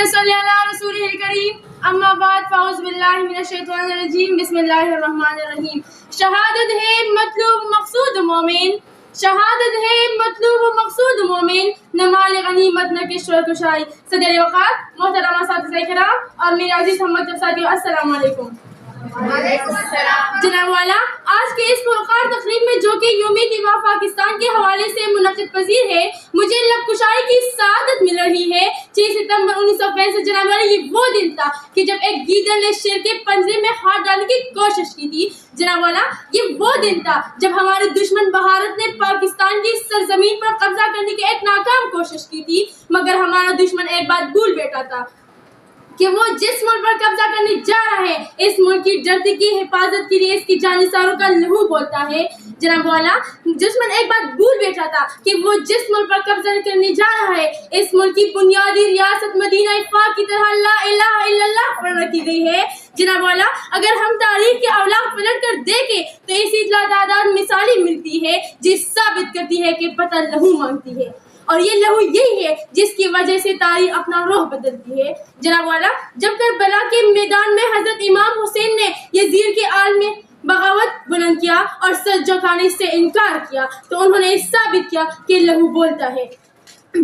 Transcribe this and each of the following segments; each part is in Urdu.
صلی علی رسول الکریم اما بعد فاعوذ باللہ من الشیطان الرجیم بسم اللہ الرحمن الرحیم. شہادت ہے مطلوب مقصود مومن، شہادت ہے مطلوب مقصود مومن، نہ مال غنیمت نہ کشور کشائی. صدر وقات محترمہ اساتذہ کرام اور میرے عزیز ہم مکتب ساتھیو، السلام علیکم. جناب والا، آج کے اس پرکار تقریب میں جو کہ یوم دفاع پاکستان کے حوالے سے منعقد پذیر ہے، مجھے لب کشائی کی سعادت مل رہی ہے. 6 ستمبر 1965 جناب والا، یہ وہ دن تھا کہ جب ایک گیدڑ نے شیر کے پنجرے میں ہاتھ ڈالنے کی کوشش کی تھی. جناب والا، یہ وہ دن تھا جب ہمارے دشمن بھارت نے پاکستان کی سرزمین پر قبضہ کرنے کی ایک ناکام کوشش کی تھی، مگر ہمارا دشمن ایک بات بھول بیٹھا تھا کہ وہ جس ملک پر قبضہ کرنے جا رہا ہے، اس ملک کی دھرتی کی حفاظت کے لیے اس کی جانثاروں کا لہو بولتا ہے. جناب والا، دشمن ایک بات بھول بیٹھا تھا کہ وہ جس ملک پر قبضہ کرنے جا رہا ہے، اس ملک کی بنیادی ریاست مدینہ پاک کی طرح لا الہ الا اللہ پر رکھی گئی ہے. جناب والا، اگر ہم تاریخ کے اولاق پلٹ کر دیکھیں تو ایسی تعداد مثالیں ملتی ہے جس ثابت کرتی ہے کہ پتہ لہو مانگتی ہے، اور یہ لہو یہی ہے جس کی وجہ سے تاریخ اپنا رخ بدلتی ہے. جناب والا، جب کربلا کے میدان میں حضرت امام حسین نے یزید کے آل میں بغاوت بلند کیا اور سر جھکانے سے انکار کیا تو انہوں نے ثابت کیا کہ لہو بولتا ہے.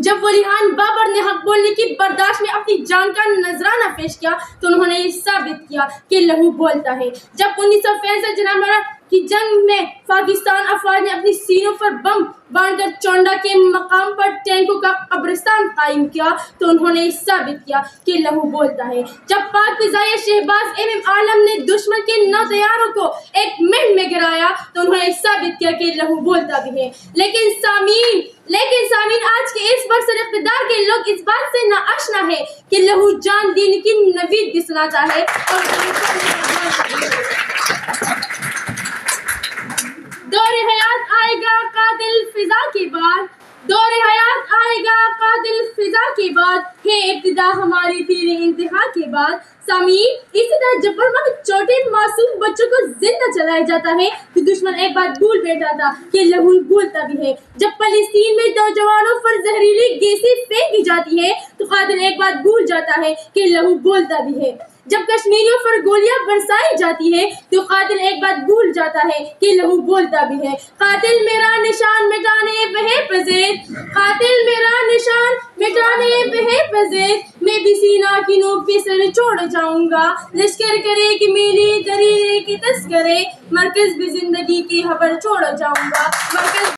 جب ولیان بابر نے حق بولنے کی برداشت میں اپنی جان کا نذرانہ پیش کیا تو انہوں نے ثابت کیا کہ لہو بولتا ہے. جب 1965 جناب والا کی جنگ میں پاکستان افواج نے اپنی سینوں پر بم باندھ کر چونڈا کے مقام پر ٹینکوں کا قبرستان قائم کیا تو انہوں نے ثابت کیا کہ لہو بولتا ہے. جب پاک فضائیہ شہباز عالم نے دشمن کے 9 طیاروں کو ایک منٹ میں گرایا تو انہوں نے ثابت کیا کہ لہو بولتا بھی ہے. لیکن سامعین، آج کے اس برسر اقتدار کے لوگ اس بات سے ناآشنا ہے کہ لہو جان دین کی نوید بھی سناتا ہے اور دور حیات آئے گا قاتل فضا کے بعد، دور حیات آئے گا قاتل فضا کے بعد، ہے ابتدا ہماری تیری انتہا کے بعد. سامعین، اسی طرح جب چھوٹے معصوم بچوں کو زندہ جلایا جاتا ہے تو دشمن ایک بات بھول بیٹھا تھا کہ لہو بولتا بھی ہے. جب فلسطین میں 2 جوانوں پر زہریلی گیسیں پھینکی جاتی ہے تو قاتل ایک بات بھول جاتا ہے کہ لہو بولتا بھی ہے. جب کشمیریوں پر گولیاں برسائی جاتی ہے تو قاتل ایک بات بھول جاتا ہے کہ لہو بولتا بھی ہے. قاتل میرا نشان مٹانے وہ پذیر، قاتل میرا نشان مٹانے وہ پذیر، میں بھی سینہ کی نوک پہ سر چھوڑ جاؤں گا. لشکر کرے کہ میری دریرے کی تذکرے، مرکز بھی زندگی کی خبر چھوڑ جاؤں گا. مرکز